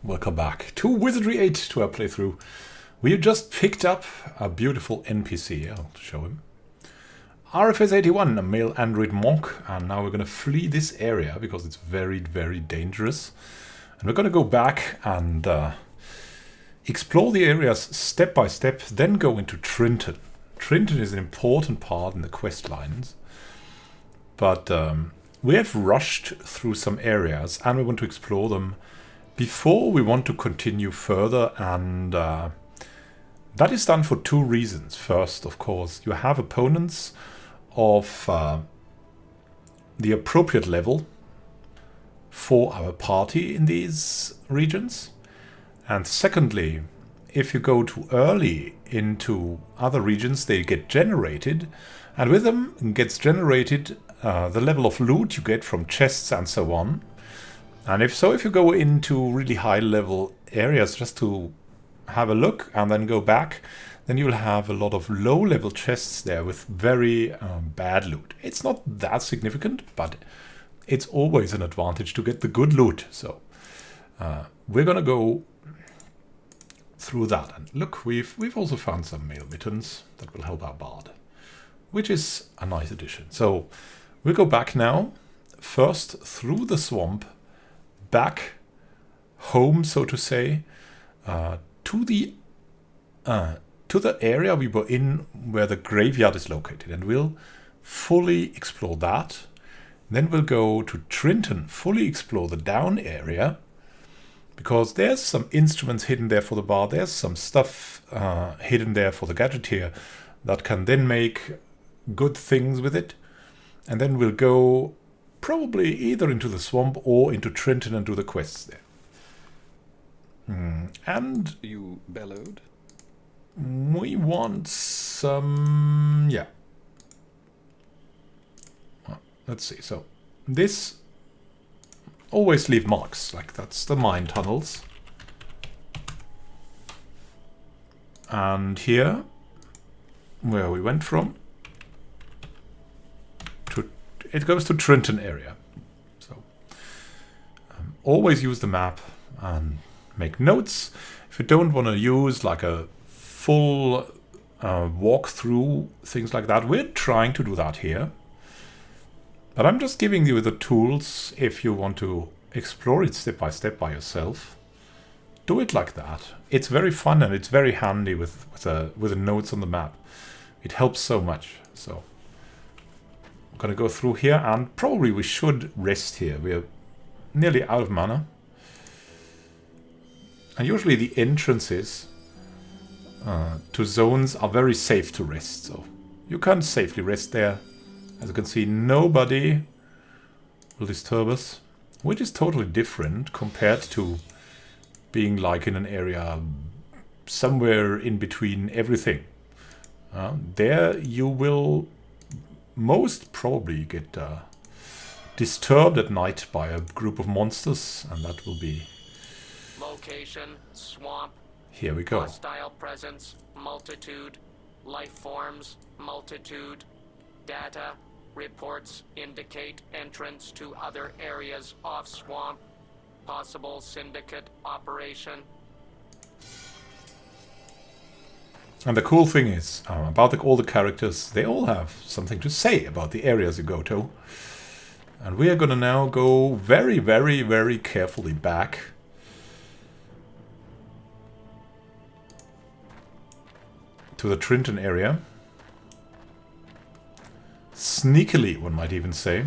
Welcome back to Wizardry 8, to our playthrough. We just picked up a beautiful NPC, I'll show him. RFS 81, a male android monk, and now we're going to flee this area because it's very, very dangerous. And we're going to go back and explore the areas step by step, then go into Trinton. Trinton is an important part in the quest lines, but we have rushed through some areas and we want to explore them before we want to continue further, and that is done for two reasons. First, of course, you have opponents of the appropriate level for our party in these regions. And secondly, if you go too early into other regions, they get generated, and with them gets generated the level of loot you get from chests and so on. And if you go into really high level areas just to have a look and then go back, then you'll have a lot of low level chests there with very bad loot. It's not that significant, but it's always an advantage to get the good loot. So we're gonna go through that. And look, we've also found some mail mittens that will help our bard, which is a nice addition. So we'll go back now, first through the swamp, back home, so to say, to the area we were in where the graveyard is located, and we'll fully explore that. Then we'll go to Trinton, fully explore the down area, because there's some instruments hidden there for the bard, there's some stuff hidden there for the Gadgeteer that can then make good things with it. And then we'll go probably either into the swamp or into Trinton and do the quests there. And you bellowed? We want some... yeah. Well, let's see. So this... always leave marks. Like, that's the mine tunnels. And here, where we went from, it goes to Trinton area. So always use the map and make notes. If you don't want to use like a full walk through things like that, we're trying to do that here. But I'm just giving you the tools if you want to explore it step by step by yourself. Do it like that. It's very fun and it's very handy with the notes on the map. It helps so much. So I'm gonna go through here, and probably we should rest here. We're nearly out of mana. And usually the entrances to zones are very safe to rest, so you can safely rest there. As you can see, nobody will disturb us, which is totally different compared to being like in an area somewhere in between everything. There you will most probably get disturbed at night by a group of monsters, and that will be... Location, swamp. Here we go. Hostile presence, multitude. Life forms, multitude. Data, reports indicate entrance to other areas of swamp. Possible syndicate operation. And the cool thing is, about all the characters, they all have something to say about the areas you go to. And we are going to now go very, very, very carefully back to the Trinton area. Sneakily, one might even say.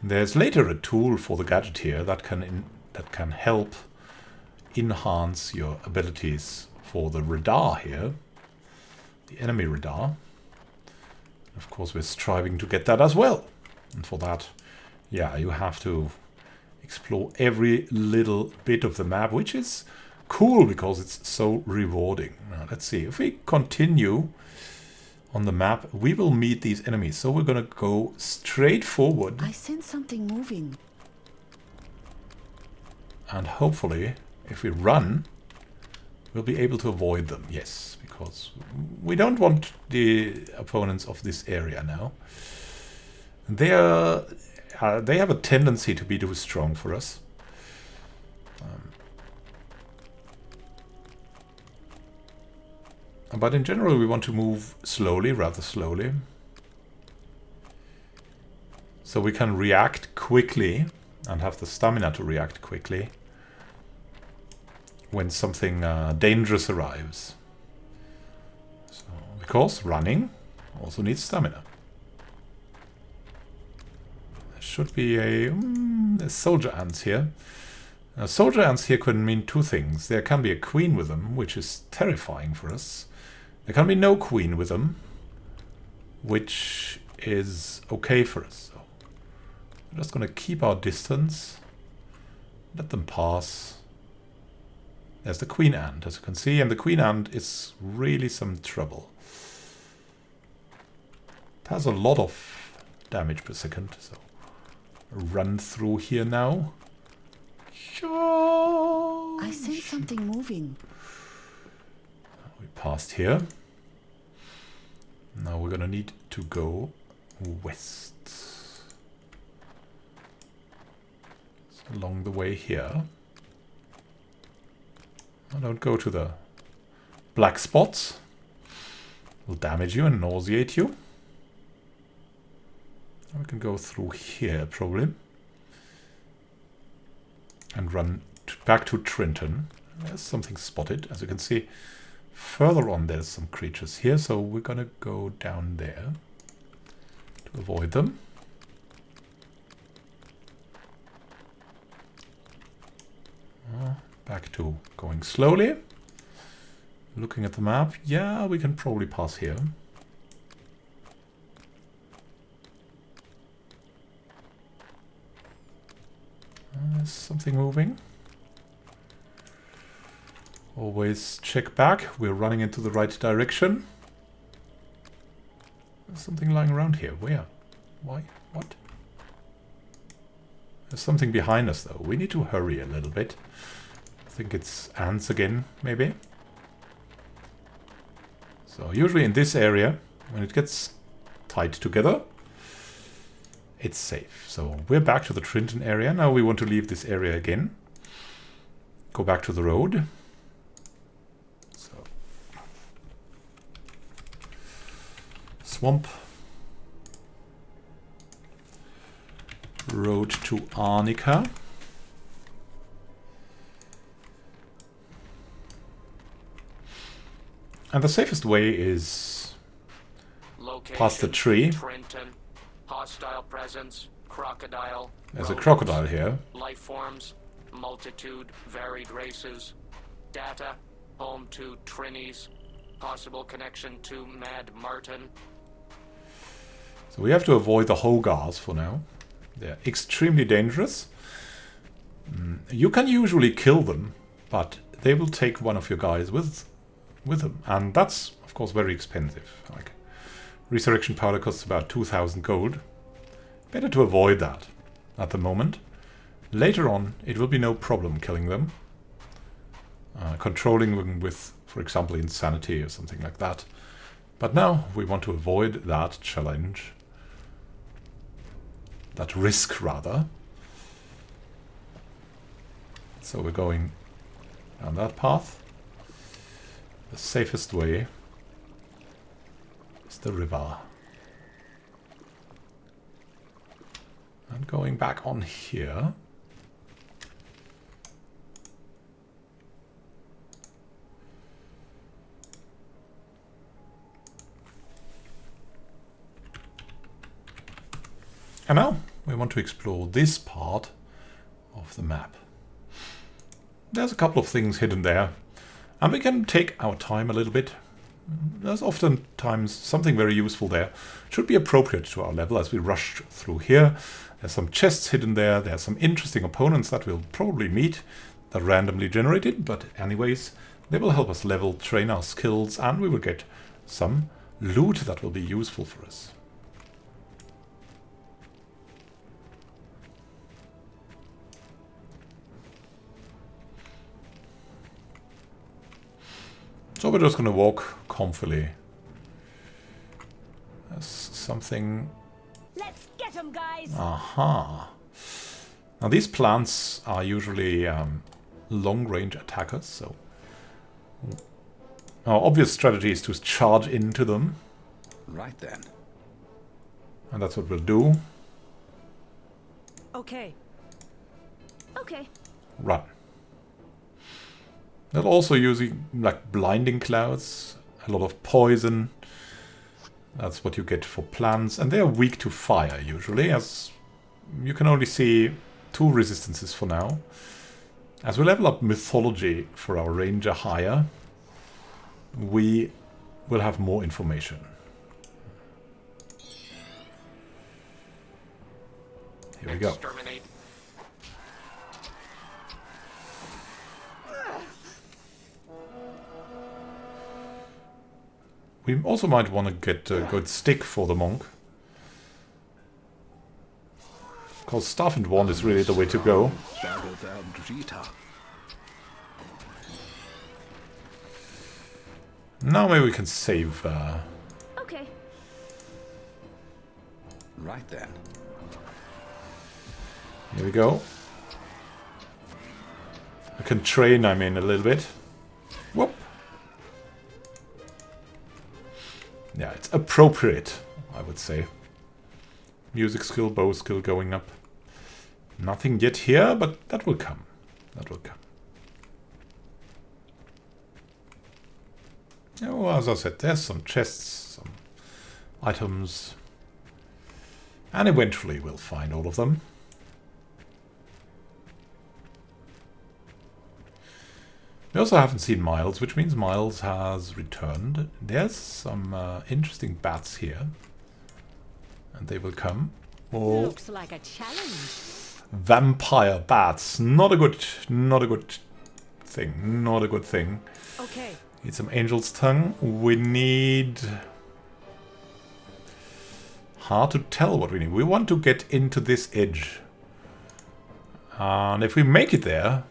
There's later a tool for the Gadgeteer that can help enhance your abilities for the radar here, the enemy radar. Of course, we're striving to get that as well. And for that, yeah, you have to explore every little bit of the map, which is cool because it's so rewarding. Now, let's see. If we continue on the map, we will meet these enemies. So we're going to go straight forward. I sense something moving. And hopefully, if we run, we'll be able to avoid them. Yes, because we don't want the opponents of this area now. They have a tendency to be too strong for us. But in general, we want to move slowly, rather slowly. So we can react quickly and have the stamina to react quickly when something dangerous arrives. So, because running also needs stamina. There should be there's soldier ants here. Now, soldier ants here can mean two things. There can be a queen with them, which is terrifying for us. There can be no queen with them, which is okay for us. So we're just going to keep our distance, let them pass. There's the queen ant, as you can see, and the queen ant is really some trouble. It has a lot of damage per second, so run through here now. I sense something moving. We passed here. Now we're gonna need to go west. So along the way here. Now don't go to the black spots. Will damage you and nauseate you. We can go through here probably. And run back to Trenton. There's something spotted, as you can see. Further on there's some creatures here, so we're gonna go down there to avoid them. Back to going slowly. Looking at the map, yeah, we can probably pass here. There's something moving. Always check back. We're running into the right direction. There's something lying around here. Where? Why? What? There's something behind us though. We need to hurry a little bit. I think it's ants again, maybe. So usually in this area, when it gets tied together, it's safe. So we're back to the Trenton area. Now we want to leave this area again. Go back to the road. So swamp. Road to Arnica. And the safest way is Location, past the tree. Trenton. Hostile presence. Crocodile. There's a rodents, crocodile here. Life forms. Multitude. Varied races. Data. Home to Trinies. Possible connection to Mad Martin. So we have to avoid the Hogars for now. They're extremely dangerous. You can usually kill them, but they will take one of your guys with them. And that's, of course, very expensive. Like, resurrection powder costs about 2,000 gold. Better to avoid that at the moment. Later on, it will be no problem killing them. Controlling them with, for example, insanity or something like that. But now we want to avoid that challenge. That risk, rather. So we're going down that path. The safest way is the river. And going back on here. And now we want to explore this part of the map. There's a couple of things hidden there, and we can take our time a little bit. There's oftentimes something very useful there. Should be appropriate to our level as we rush through here. There's some chests hidden there. There's some interesting opponents that we'll probably meet that are randomly generated, but anyways, they will help us level, train our skills, and we will get some loot that will be useful for us. So we're just going to walk comfortably. There's something... Let's get 'em, guys! Aha! Now these plants are usually long-range attackers, so... Our obvious strategy is to charge into them. Right then. And that's what we'll do. Okay. Okay. Run. They're also using like blinding clouds, a lot of poison. That's what you get for plants, and they are weak to fire usually, as you can only see 2 resistances for now. As we level up mythology for our ranger higher, we will have more information. Here we go. Exterminate. We also might want to get a good stick for the monk. Because Staff and Wand is really the way to go. Now maybe we can save. Okay. Right then. Here we go. I can train, I mean, a little bit. Whoop. Yeah, it's appropriate, I would say. Music skill, bow skill going up. Nothing yet here, but that will come. That will come. Oh, as I said, there's some chests, some items. And eventually we'll find all of them. We also haven't seen Miles, which means Miles has returned. There's some interesting bats here. And they will come. Or Looks like a challenge. vampire bats. Not a good thing. Not a good thing. Okay. Need some angel's tongue. We need... Hard to tell what we need. We want to get into this edge. And if we make it there,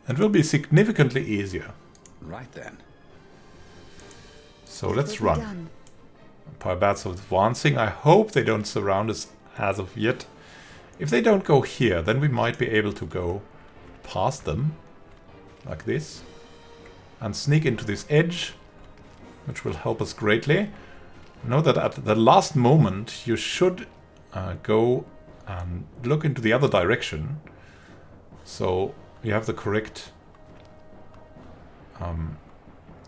it will be significantly easier. Right then. So let's run. Vampire bats are advancing. I hope they don't surround us as of yet. If they don't go here, then we might be able to go past them. Like this. And sneak into this edge. Which will help us greatly. Know that at the last moment you should go and look into the other direction. So you have the correct...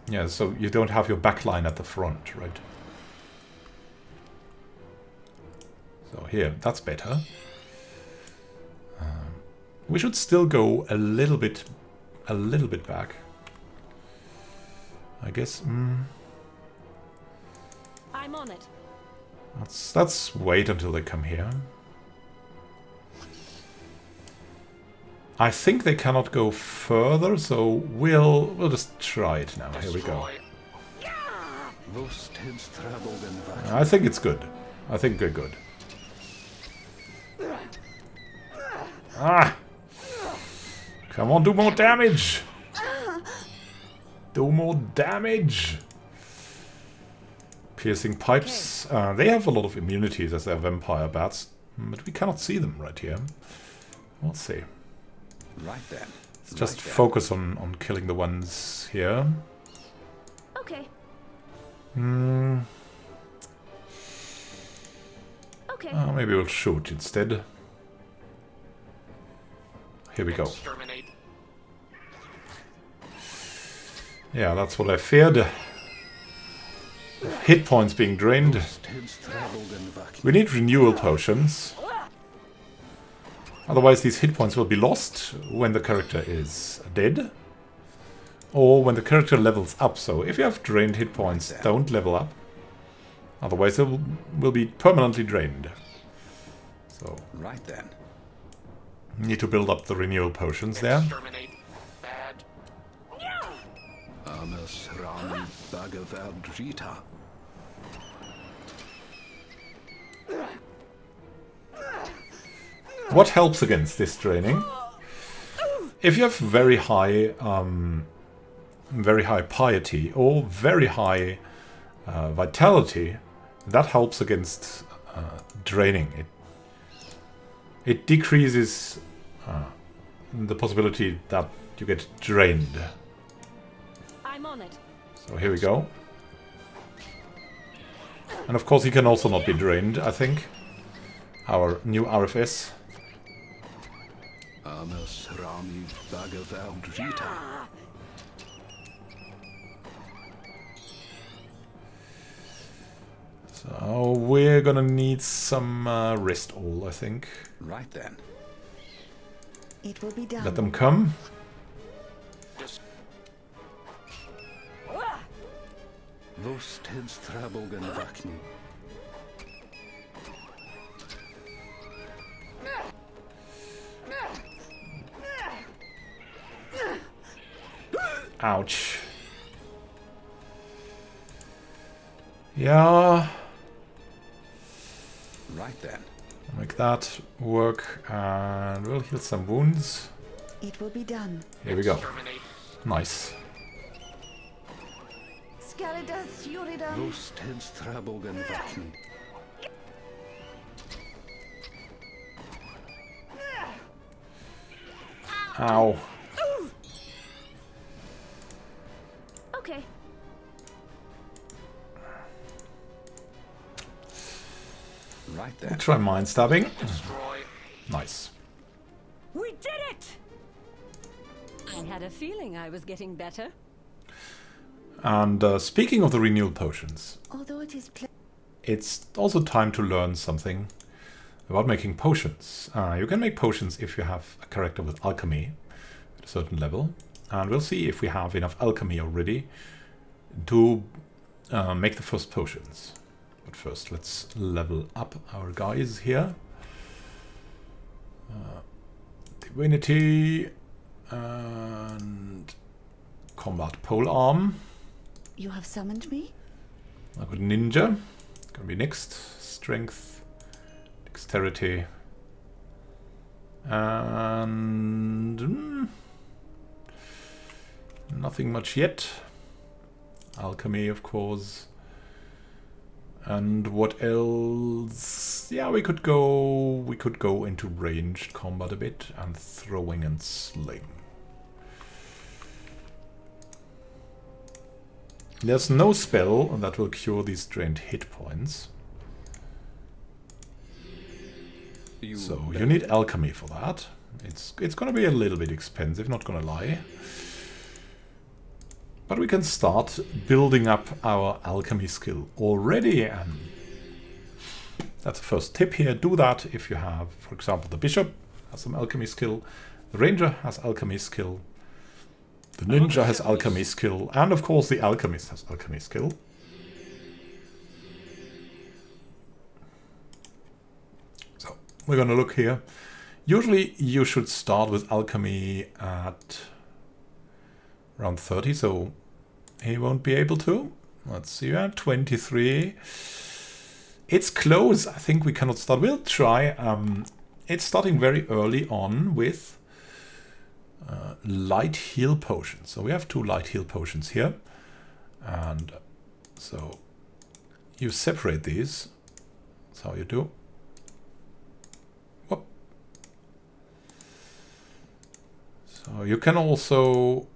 yeah, so you don't have your backline at the front, right? So here, that's better. We should still go a little bit back. I guess. I'm on it. Let's wait until they come here. I think they cannot go further, so we'll just try it now. Here we go. I think it's good. I think we're good. Ah! Come on, do more damage! Do more damage! Piercing pipes. They have a lot of immunities as they're vampire bats, but we cannot see them right here. We'll see. Right then. Let's just focus on killing the ones here. Okay. Okay. Maybe we'll shoot instead. Here we go. Exterminate. Yeah, that's what I feared. Hit points being drained. We need renewal potions. Otherwise these hit points will be lost when the character is dead. Or when the character levels up. So if you have drained hit points, don't level up. Otherwise they will be permanently drained. So right then. Need to build up the renewal potions there. Exterminate. Bad. What helps against this draining? If you have very high piety or very high vitality, that helps against draining. It decreases the possibility that you get drained. I'm on it. So here we go. And of course he can also not be drained, I think. Our new RFS. So we're gonna need some rest all, I think. Right then. It will be done. Let them come. Ouch. Yeah. Right then. Make that work, and we'll heal some wounds. It will be done. Here we go. Terminate. Nice. Skeletas Yuridan. Ow. Okay. Right then. Try mind stabbing. Destroy. Nice. We did it! I had a feeling I was getting better. And speaking of the renewal potions, Although it is it's also time to learn something about making potions. You can make potions if you have a character with alchemy at a certain level. And we'll see if we have enough alchemy already to make the first potions. But first, let's level up our guys here. Divinity and combat polearm. You have summoned me? I've got ninja. Gonna be next. Strength, dexterity, and nothing much yet. Alchemy, of course. And what else? Yeah, we could go into ranged combat a bit, and throwing and sling. There's no spell that will cure these drained hit points. So you need alchemy for that. It's gonna be a little bit expensive, not gonna lie. But we can start building up our alchemy skill already, and that's the first tip here. Do that if you have, for example, the bishop has some alchemy skill, the ranger has alchemy skill, the ninja has alchemy skill, and of course the alchemist has alchemy skill. So we're gonna look here. Usually you should start with alchemy at around 30, so he won't be able to. Let's see, at 23. It's close. I think we cannot start. We'll try. It's starting very early on with light heal potions. So we have 2 light heal potions here. And so you separate these. That's how you do. Whoop. So you can also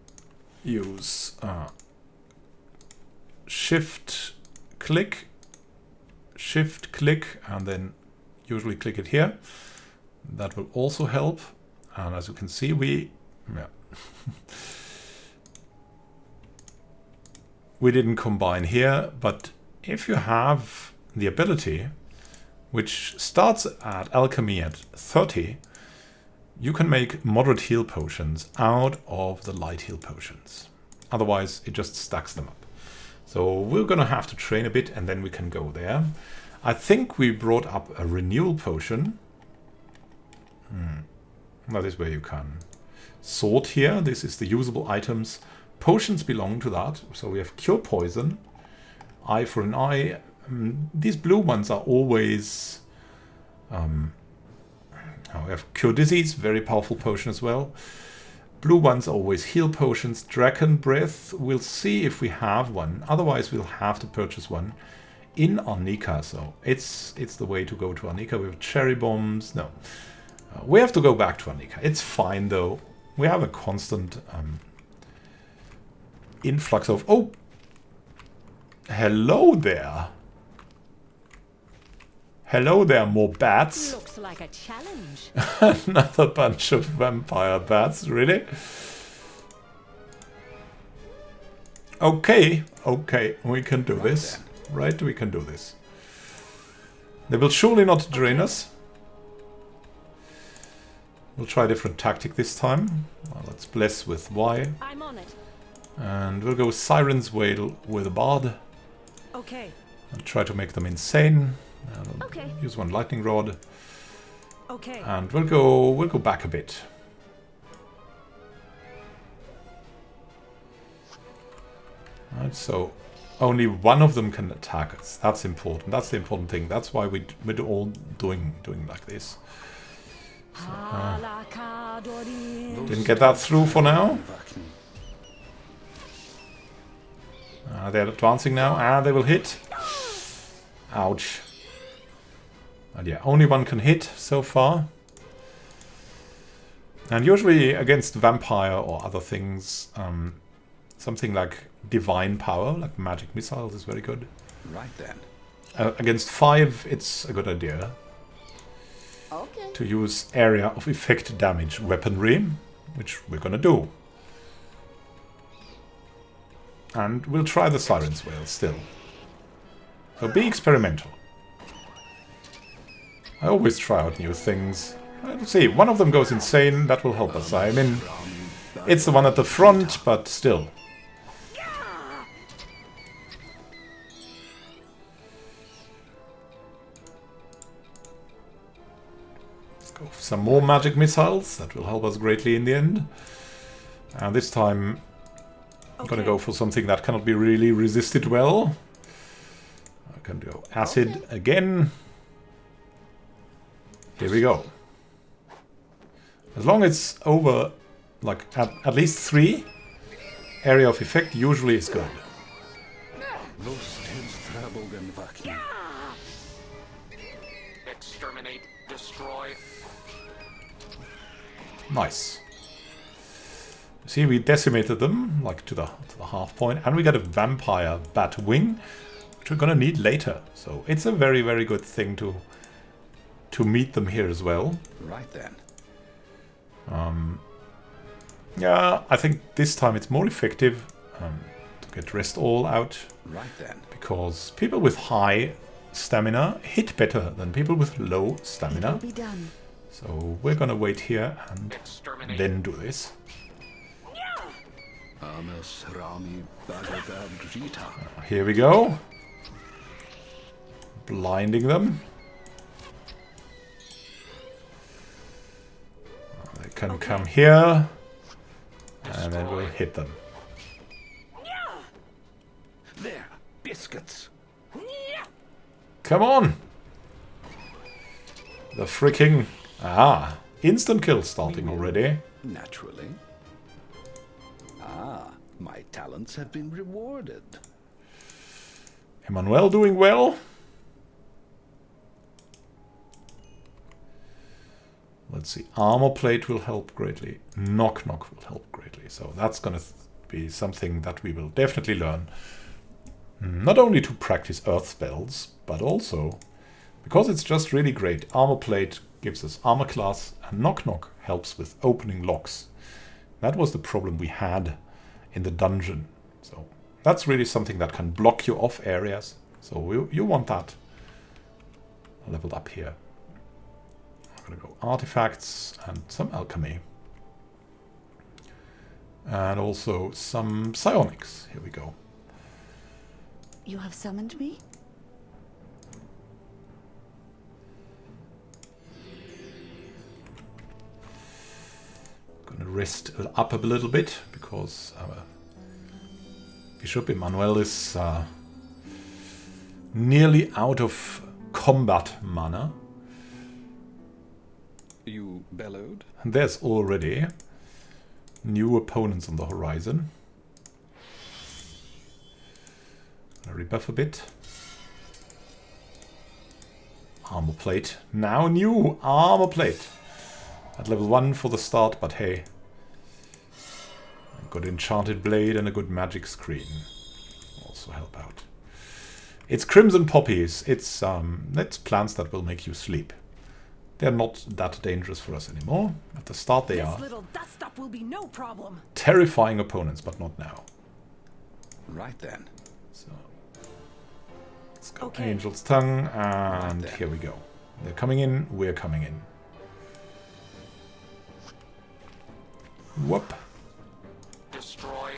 use shift click, and then usually click it here. That will also help. And as you can see, we didn't combine here, but if you have the ability, which starts at alchemy at 30, you can make moderate heal potions out of the light heal potions. Otherwise, it just stacks them up. So we're gonna have to train a bit, and then we can go there. I think we brought up a renewal potion. That is where you can sort here. This is the usable items. Potions belong to that. So we have cure poison, eye for an eye. These blue ones are always... we have cure disease, very powerful potion as well. Blue ones are always heal potions. Dragon breath, we'll see if we have one. Otherwise, we'll have to purchase one in Arnica. So it's the way to go to Arnica. We have cherry bombs. No, we have to go back to Arnica. It's fine though. We have a constant influx of... Oh, Hello there. Hello there, more bats. Looks like a challenge. Another bunch of vampire bats, really? Okay, okay, we can do this. Right, we can do this. They will surely not drain us. We'll try a different tactic this time. Well, let's bless with Y. I'm on it. And we'll go Siren's Wail with a Bard. Okay. And try to make them insane. And Okay. use one Lightning Rod. Okay. And we'll go back a bit. Right, so only one of them can attack us. That's important. That's the important thing. That's why we're all doing like this. Didn't get that through for now. They're advancing now. They will hit. Ouch. And yeah, only one can hit so far. And usually against vampire or other things, something like divine power, like magic missiles, is very good. Right then. Against 5, it's a good idea Okay. to use area of effect damage weaponry, which we're gonna do. And we'll try the Siren's Wail still. So be experimental. I always try out new things. Let's see, one of them goes insane, that will help us. I mean, it's the one at the front, but still. Let's go for some more magic missiles, that will help us greatly in the end. And this time I'm gonna go for something that cannot be really resisted well. I can go acid again. Here we go. As long as it's over, like, at least 3, area of effect usually is good. Exterminate, destroy. Nice. See, we decimated them, like, to the half point, and we got a vampire bat wing, which we're gonna need later. So it's a very, very good thing to meet them here as well. Right then. Yeah, I think this time it's more effective to get rest all out. Right then. Because people with high stamina hit better than people with low It will stamina. be done. So we're gonna wait here and Exterminate. then do this. Here we go. Blinding them. They can come here. And then we'll hit them. There, biscuits. Come on! The freaking... Ah! Instant kill starting already. Naturally. Ah, my talents have been rewarded. Emmanuel doing well. Let's see. Armor plate will help greatly. Knock knock will help greatly. So that's gonna be something that we will definitely learn. Not only to practice earth spells, but also because it's just really great. Armor plate gives us armor class, and knock knock helps with opening locks. That was the problem we had in the dungeon. So that's really something that can block you off areas. So you want that leveled up here. I'm gonna go artifacts and some alchemy. And also some psionics. Here we go. You have summoned me? Gonna rest up a little bit because our Bishop Emmanuel is nearly out of combat mana. You bellowed? And there's already new opponents on the horizon. Gonna rebuff a bit. Armor plate. Now new armor plate. At level 1 for the start, but hey. A good enchanted blade and a good magic screen also help out. It's crimson poppies. It's plants that will make you sleep. They're not that dangerous for us anymore. At the start they are. This little dust up will be no problem. Terrifying opponents, but not now. Right then. So let's go Okay. Angel's Tongue, and Right then. here we go. They're coming in, we're coming in. Whoop. Destroy.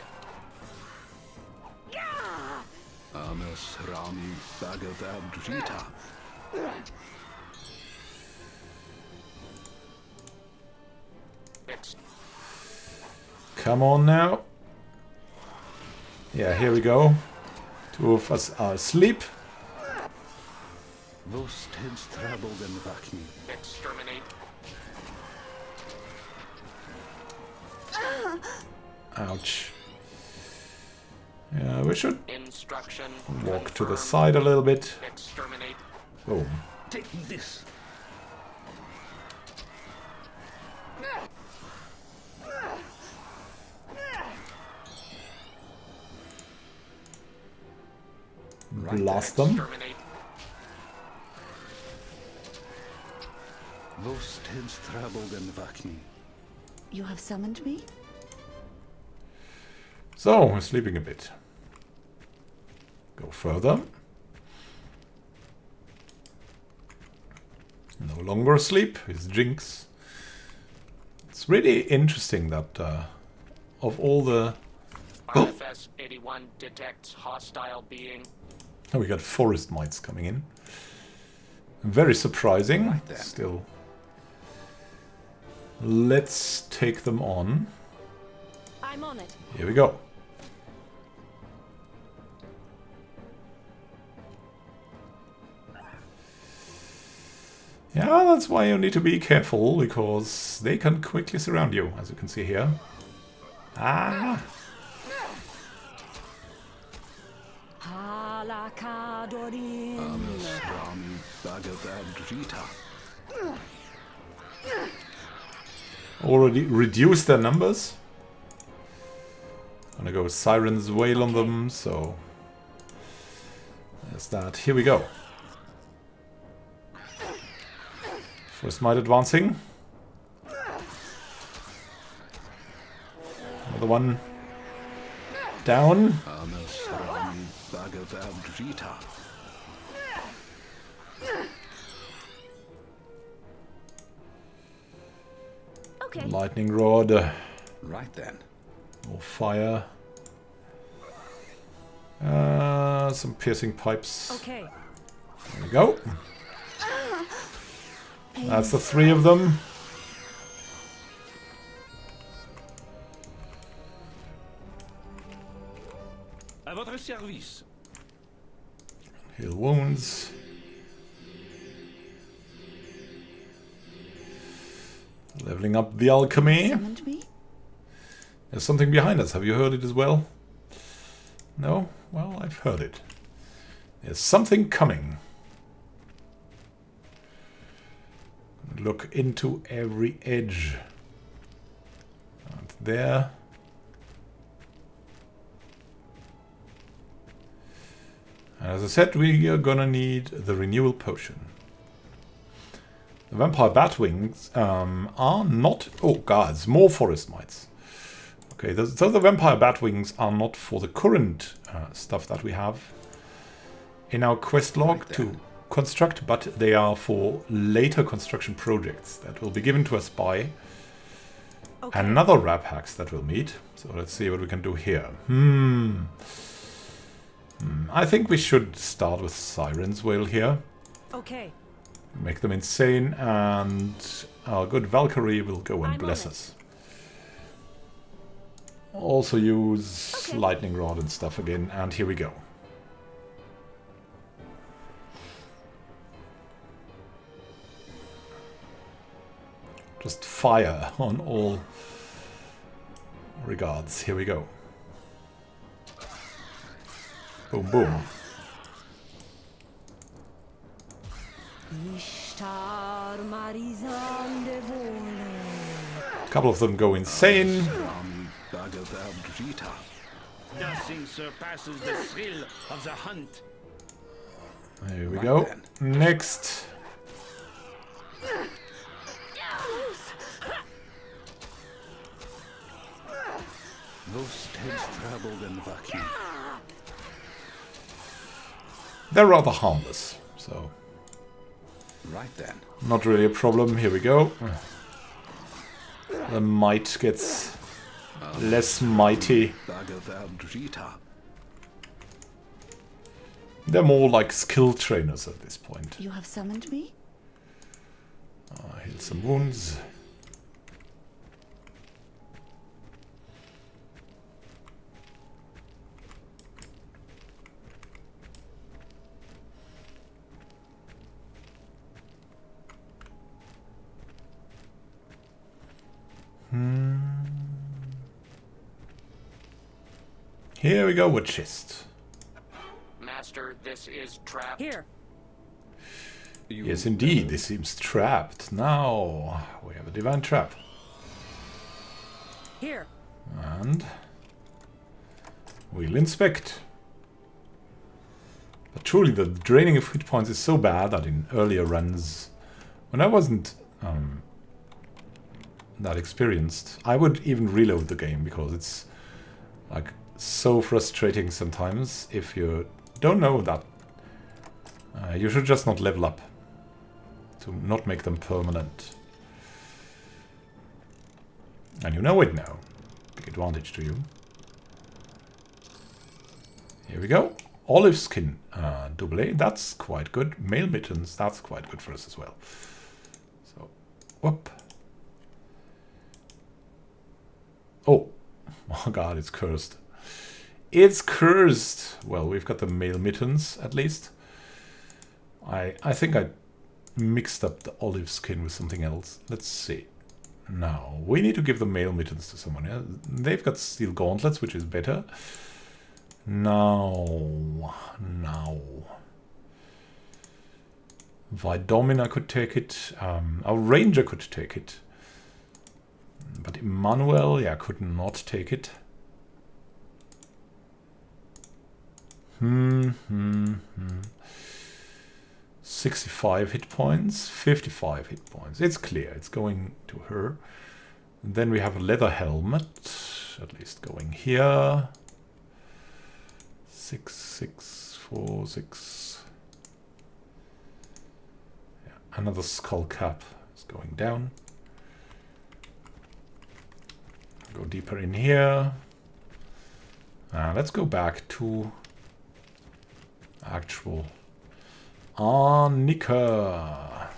Amas Rami Bhagavad Gita. Ex Come on now. Yeah, here we go. Two of us are asleep. Vos tens trabolden vakni. Exterminate. Ouch. Yeah, we should Instruction. walk to the confirmed. side a little bit. Exterminate. Boom. Take this. Blast them. Exterminate. Vos tens trabolden vakni. You have summoned me? So, we're sleeping a bit. Go further. No longer asleep. It's Jinx. It's really interesting that of all the... RFS 81 detects hostile being. Oh, we got forest mites coming in. Very surprising. Right then. Still. Let's take them on. I'm on it. Here we go. Yeah, that's why you need to be careful, because they can quickly surround you, as you can see here. Ah! Halakadorin. Amas Rami Bhagavad Gita. Already reduced their numbers. Gonna go Siren's Wail on them, so... There's that. Here we go. First Might advancing. Another one. Down. Amas Rami Bhagavad Gita. Okay. Lightning Rod. Right then. More fire. Some piercing pipes. Okay. There we go. That's the three of them. À votre service. Heal wounds. Leveling up the alchemy. Summoned me? There's something behind us. Have you heard it as well? No? Well, I've heard it. There's something coming. Look into every edge. And there. As I said, we are gonna need the renewal potion. The vampire batwings are not... Oh, guards, more forest mites. Okay, so the vampire batwings are not for the current stuff that we have in our quest log Right to construct, but they are for later construction projects that will be given to us by Okay. another rap hacks that we'll meet. So let's see what we can do here. I think we should start with Siren's Wail here. Okay. Make them insane, and our good Valkyrie will go and I'm bless on it. us. Also use Okay. Lightning Rod and stuff again, and here we go. Just fire on all regards. Here we go. Boom, boom. Ishtar Marizan Devole. A couple of them go insane. Rami Bhagavad Gita. Nothing surpasses the thrill of the hunt. There we Right go. then. Next. Those heads troubled in vacuum. They're rather harmless, so Right then. not really a problem. Here we go. The might gets less mighty. Bag of Vegeta. They're more like skill trainers at this point. You have summoned me? Heal some wounds. Here we go with chest. Master, this is trapped. Here. Yes, indeed, this seems trapped. Now we have a divine trap. Here. And we'll inspect. But truly the draining of hit points is so bad that in earlier runs, when I wasn't that experienced, I would even reload the game because it's like so frustrating sometimes. If you don't know that, you should just not level up to not make them permanent. And you know it now. Big advantage to you. Here we go. Olive skin double. That's quite good. Mail mittens. That's quite good for us as well. So, whoop. Oh god, it's cursed. It's cursed. Well, we've got the mail mittens at least. I think I mixed up the olive skin with something else. Let's see. Now, we need to give the mail mittens to someone. Yeah? They've got steel gauntlets, which is better. Now. Vidomina could take it. Our ranger could take it. But Emmanuel, yeah, could not take it. 65 hit points, 55 hit points. It's clear, it's going to her. And then we have a leather helmet, at least going here. 6, 6, 4, 6. Yeah, another skull cap is going down. Go deeper in here. Let's go back to actual Annika.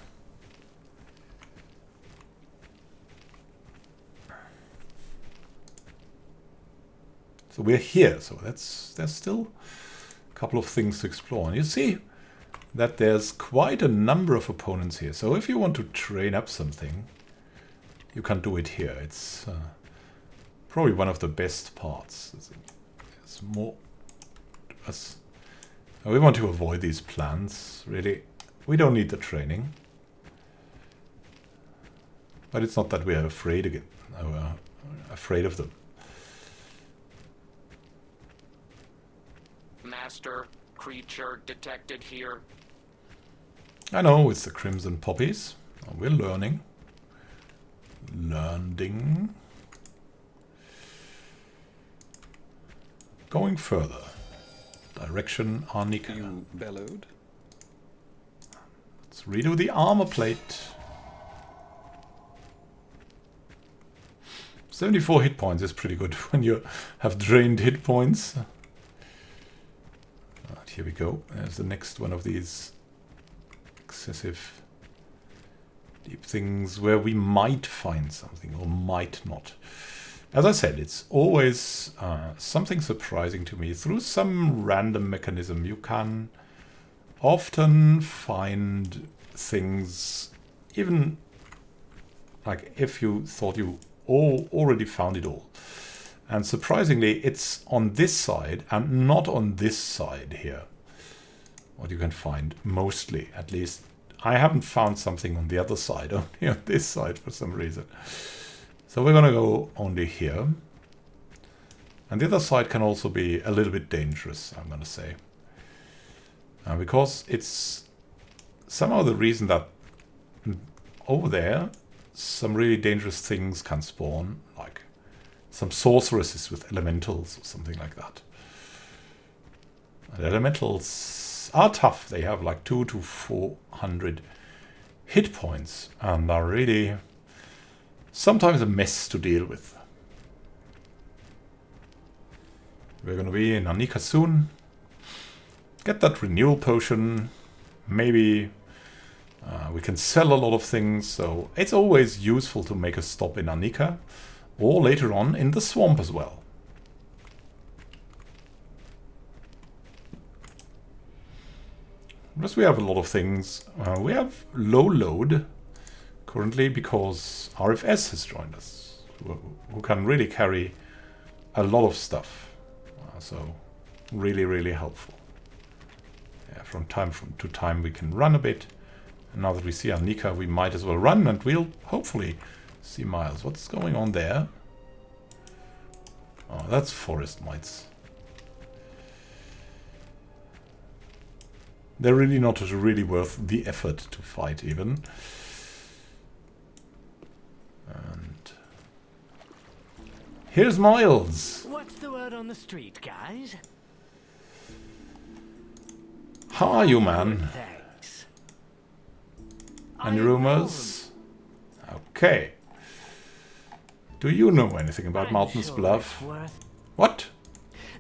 So we're here, so there's still a couple of things to explore. And you see that there's quite a number of opponents here. So if you want to train up something, you can do it here. It's probably one of the best parts. It's more... We want to avoid these plants, really. We don't need the training. But it's not that we're afraid again. We're afraid of them. Master, creature detected here. I know, it's the Crimson Poppies. We're learning. Learning. Going further. Direction Arnica. You bellowed. Let's redo the armor plate. 74 hit points is pretty good when you have drained hit points. Right, here we go. There's the next one of these excessive deep things where we might find something or might not. As I said, it's always something surprising to me. Through some random mechanism, you can often find things, even like if you thought you already found it all. And surprisingly, it's on this side and not on this side here. What you can find, mostly, at least. I haven't found something on the other side, only on this side for some reason. So we're going to go only here. And the other side can also be a little bit dangerous, I'm going to say. Because it's somehow the reason that over there some really dangerous things can spawn, like some sorceresses with elementals or something like that. And elementals are tough. They have like 200 to 400 hit points and are really sometimes a mess to deal with. We're gonna be in Anika soon. Get that renewal potion. Maybe we can sell a lot of things, so it's always useful to make a stop in Anika, or later on in the swamp as well. Plus we have a lot of things. We have low load currently because RFS has joined us, who can really carry a lot of stuff. So really, really helpful. Yeah, from time to time we can run a bit. And now that we see Anika, we might as well run, and we'll hopefully see Miles. What's going on there? Oh, that's forest mites. They're really not really worth the effort to fight even. And here's Miles. What's the word on the street, guys? How are you, man? Thanks. Any rumors? Okay. Do you know anything about Martin's Bluff? What?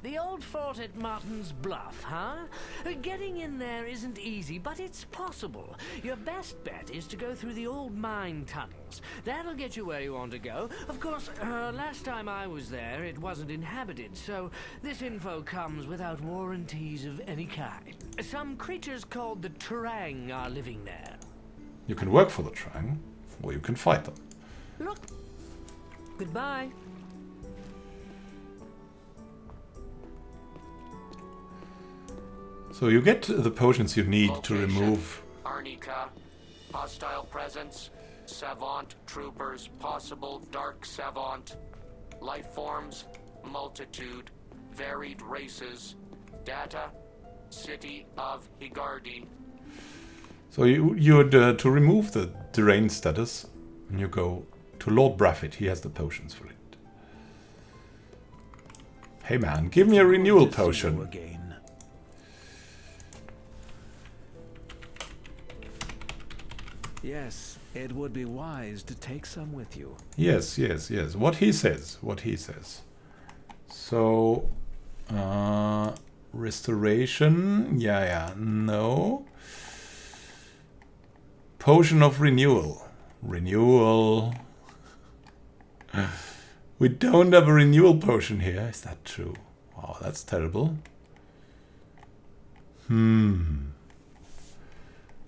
The old fort at Martin's Bluff, huh? Getting in there isn't easy, but it's possible. Your best bet is to go through the old mine tunnels. That'll get you where you want to go. Of course, last time I was there, it wasn't inhabited, so this info comes without warranties of any kind. Some creatures called the Trang are living there. You can work for the Trang, or you can fight them. Look. Goodbye. So you get the potions you need to Location, remove. Arnica. Hostile presence. Savant troopers. Possible dark savant. Life forms. Multitude. Varied races. Data. City of Higardi. So you'd to remove the deranged status, and you go to Lord Braffit. He has the potions for it. Hey man, give me a renewal potion. Yes, it would be wise to take some with you. Yes, yes, yes. What he says. What he says. So, restoration. Yeah, no. Potion of renewal. Renewal. We don't have a renewal potion here. Is that true? Wow, that's terrible.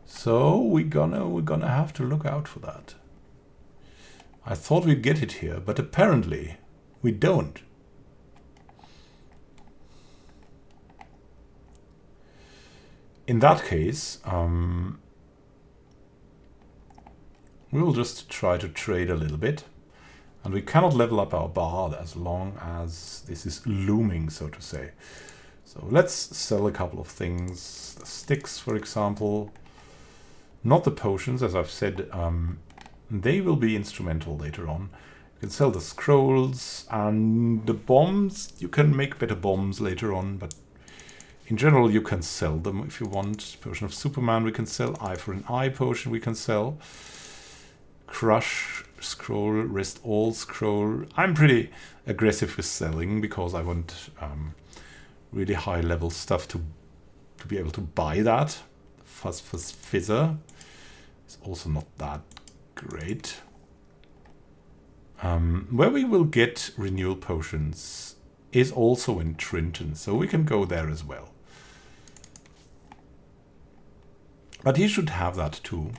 So we're gonna have to look out for that. I thought we'd get it here, but apparently we don't. In that case, we will just try to trade a little bit. And we cannot level up our bard as long as this is looming, so to say. So let's sell a couple of things. The sticks, for example. Not the potions, as I've said. They will be instrumental later on. You can sell the scrolls and the bombs. You can make better bombs later on, but in general you can sell them if you want. Potion of Superman we can sell. Eye for an eye potion we can sell. Crush scroll, rest all scroll. I'm pretty aggressive with selling because I want really high level stuff to be able to buy that. Fuzz Fizzer is also not that great. Where we will get renewal potions is also in Trinton, so we can go there as well. But he should have that too.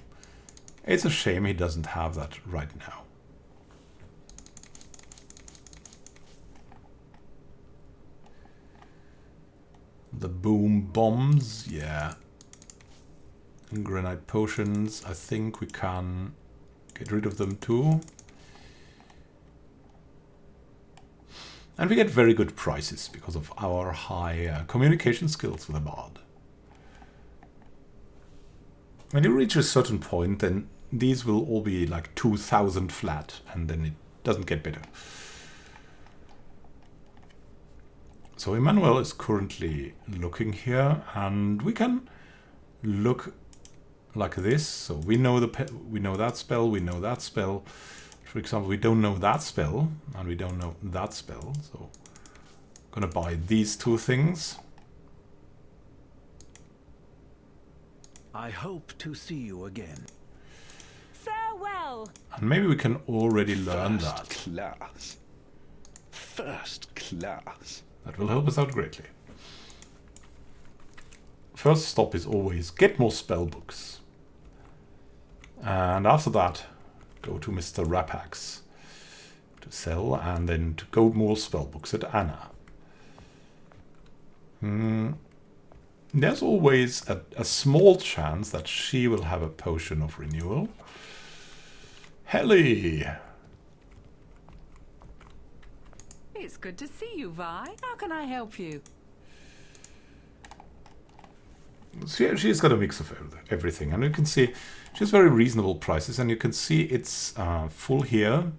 It's a shame he doesn't have that right now. The boom bombs, yeah. And granite potions, I think we can get rid of them too. And we get very good prices because of our high communication skills with the bard. when you reach a certain point, then these will all be like 2000 flat, and then it doesn't get better. So Emmanuel is currently looking here, and we can look like this. So we know we know that spell, we know that spell. For example, we don't know that spell, and we don't know that spell. So I'm gonna buy these two things. I hope to see you again. Farewell. And maybe we can already learn that. Class. First class. That will help us out greatly. First stop is always get more spell books. And after that, go to Mr. Rapax to sell, and then to go more spell books at Anna. There's always a small chance that she will have a potion of renewal. Helly! It's good to see you, Vi. How can I help you? She's got a mix of everything, and you can see she has very reasonable prices, and you can see it's full here,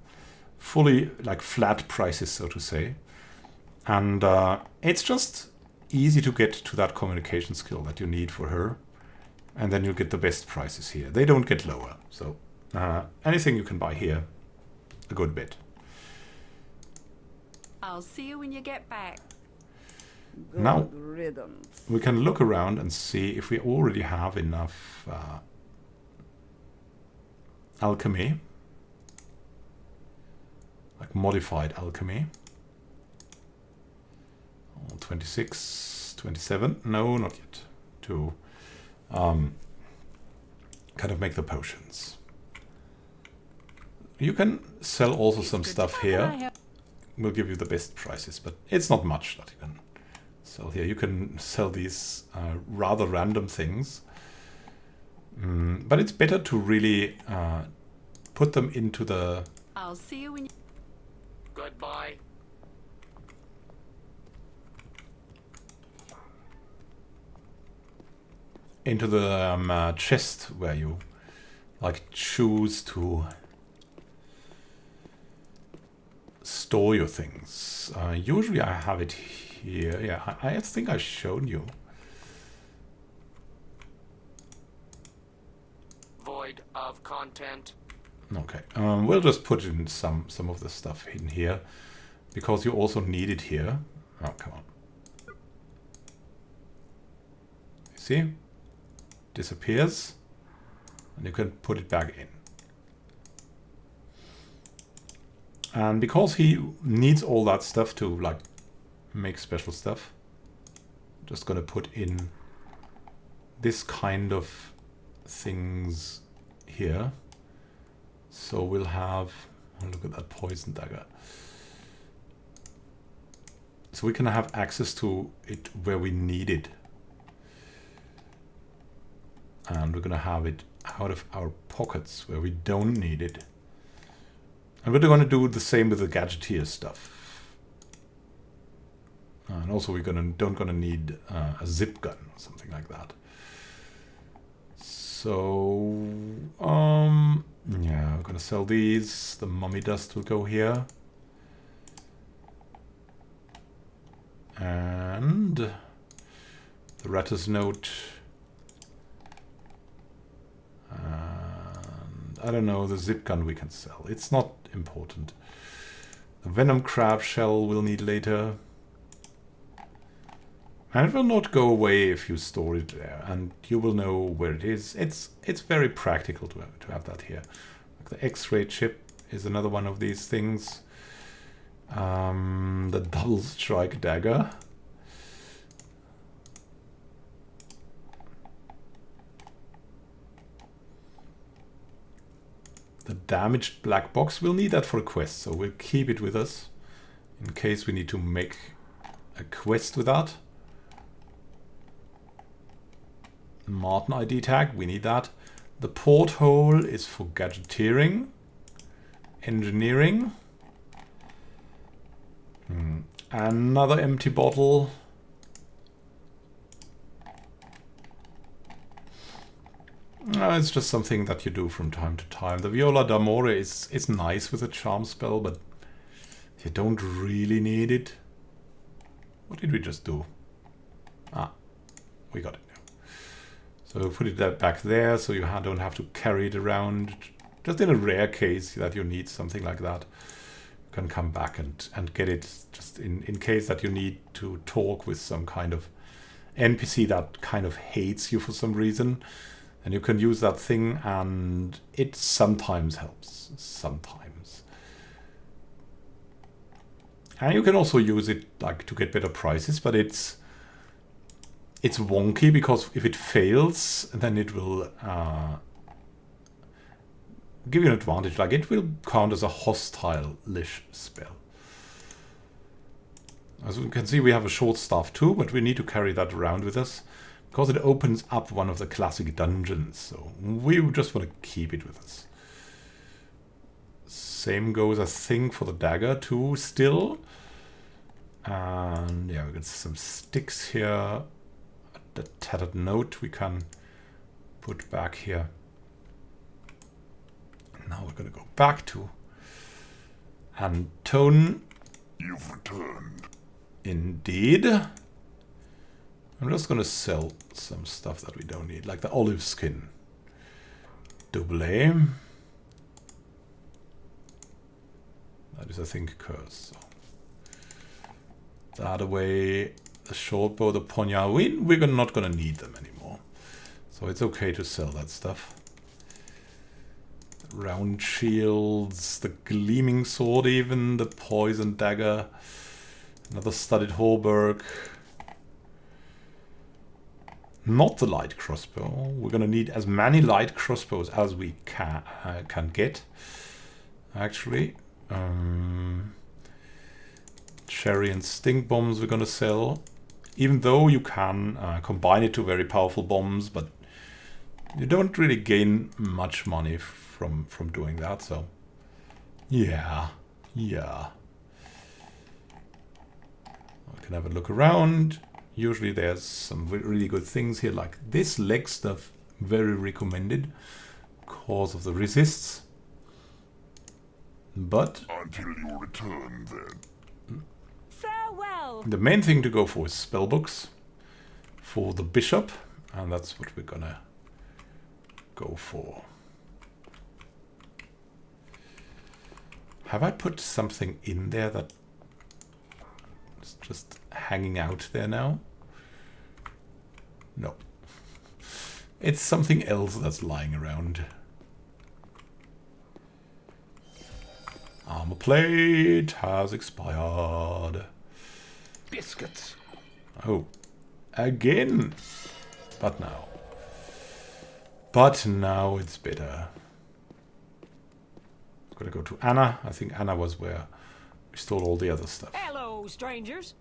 fully like flat prices, so to say. And it's just easy to get to that communication skill that you need for her, and then you get the best prices here. They don't get lower, so anything you can buy here, a good bit. I'll see you when you get back. Good Now riddance. we can look around and see if we already have enough alchemy, like modified alchemy. 26, 27, no, not yet, to kind of make the potions. You can sell also some stuff here. We'll give you the best prices, but it's not much that you can sell here. You can sell these rather random things, but it's better to really put them into the... I'll see you when you... Goodbye. into the chest where you like choose to store your things. Usually I have it here. Yeah, I think I've shown you. Void of content. Okay, we'll just put in some of the stuff in here because you also need it here. Oh, come on. See? Disappears, and you can put it back in. And because he needs all that stuff to like make special stuff, I'm just gonna put in this kind of things here. So we'll have, oh, look at that poison dagger. So we can have access to it where we need it. And we're going to have it out of our pockets where we don't need it. And we're going to do the same with the Gadgeteer stuff. And also we're don't going to need a zip gun or something like that. So, yeah, we're going to sell these. The mummy dust will go here. And the Ratter's note. And I don't know, the zip gun we can sell. It's not important. The venom crab shell we'll need later. And it will not go away if you store it there, and you will know where it is. It's very practical to have that here. Like the X-ray chip is another one of these things. The double strike dagger. The damaged black box, we'll need that for a quest, so we'll keep it with us in case we need to make a quest with that. Martin ID tag, we need that. The porthole is for gadgeteering, engineering. Another empty bottle. it's just something that you do from time to time. The Viola d'Amore is nice with a charm spell, but you don't really need it. What did we just do? Ah, we got it now. So put it back there so you don't have to carry it around. Just in a rare case that you need something like that, you can come back and get it just in case that you need to talk with some kind of NPC that kind of hates you for some reason. And you can use that thing and it sometimes helps. Sometimes. And you can also use it like to get better prices, but it's wonky because if it fails, then it will give you an advantage. Like it will count as a hostile-ish spell. As we can see, we have a short staff too, but we need to carry that around with us because it opens up one of the classic dungeons. So we just want to keep it with us. Same goes, I think, for the dagger too still. And yeah, we got some sticks here. The tattered note we can put back here. Now we're going to go back to Antone. You've returned. Indeed. I'm just going to sell some stuff that we don't need, like the olive skin. Double A. That is, I think, curse. So. That away. The short bow, the poignard. We're not going to need them anymore. So it's okay to sell that stuff. Round shields, the gleaming sword even, the poison dagger, another studded hauberk. Not the light crossbow. We're going to need as many light crossbows as we can get, actually. Cherry and stink bombs we're going to sell. Even though you can combine it to very powerful bombs, but you don't really gain much money from doing that, so yeah. We can have a look around. Usually there's some really good things here, like this leg stuff, very recommended because of the resists. But Until you return, then. Farewell. The main thing to go for is spellbooks for the bishop, and that's what we're gonna go for. Have I put something in there that is just hanging out there now? No. It's something else that's lying around. Armor plate has expired. Biscuits. Oh, again. But now it's better. Gonna go to Anna. I think Anna was where we stole all the other stuff. Hello, strangers.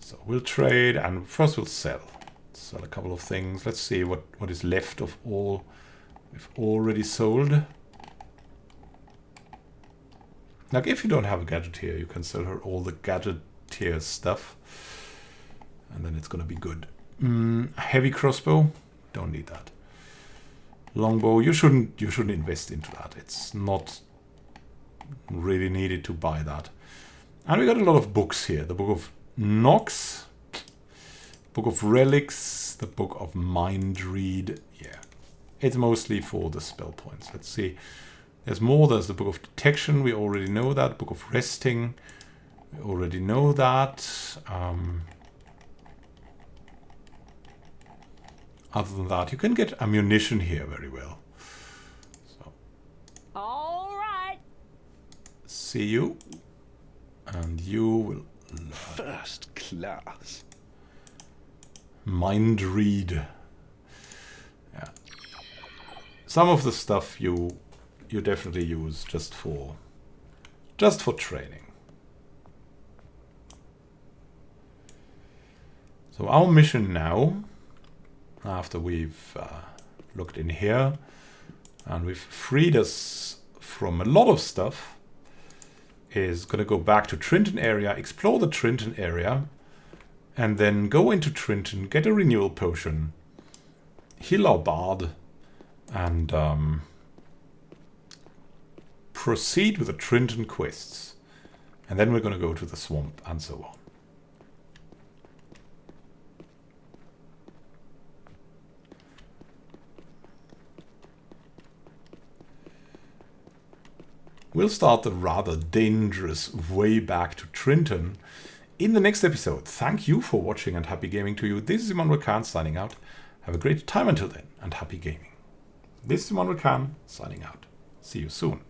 So we'll trade, and first we'll sell. Sell a couple of things. Let's see what is left of all we've already sold. Like, if you don't have a Gadgeteer, you can sell her all the Gadgeteer stuff. And then it's gonna be good. Heavy crossbow, don't need that. Longbow, you shouldn't invest into that. It's not really needed to buy that. And we got a lot of books here. The Book of Nox, Book of Relics, the Book of Mind Read. Yeah, it's mostly for the spell points. Let's see. There's more. There's the Book of Detection. We already know that. Book of Resting. We already know that. Other than that, you can get ammunition here very well. So, All right. see you. And you will First class. mind read. Yeah. Some of the stuff you definitely use just for training. So our mission now, after we've looked in here and we've freed us from a lot of stuff, is going to go back to Trinton area, explore the Trinton area, and then go into Trinton, get a renewal potion, heal our bard, and proceed with the Trinton quests. And then we're going to go to the swamp and so on. We'll start the rather dangerous way back to Trinton in the next episode. Thank you for watching and happy gaming to you. This is Immanuel Khan signing out. Have a great time until then and happy gaming. This is Immanuel Khan signing out. See you soon.